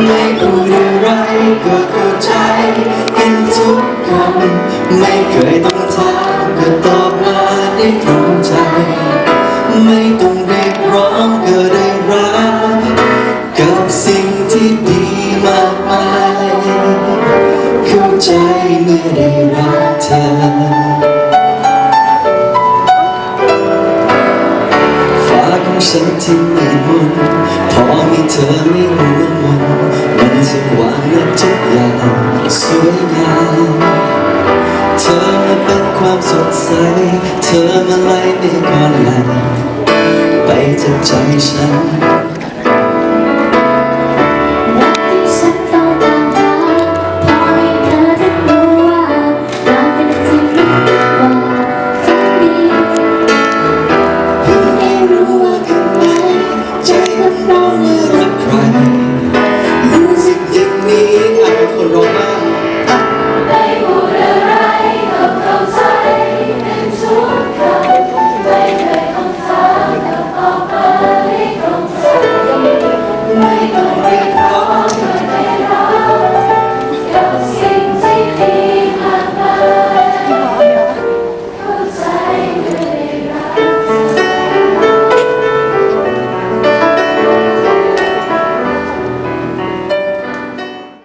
ไม่พูดอะไรก็เข้าใจกันทุกคำไม่เคยต้องถามก็ตอบมาได้ตรงใจไม่ต้องเรียกร้องก็ได้รักกับสิ่งที่ดีมากมายเข้าใจเมื่อได้รักเธอฟ้าของฉันที่มืดมนพอมีเธอไม่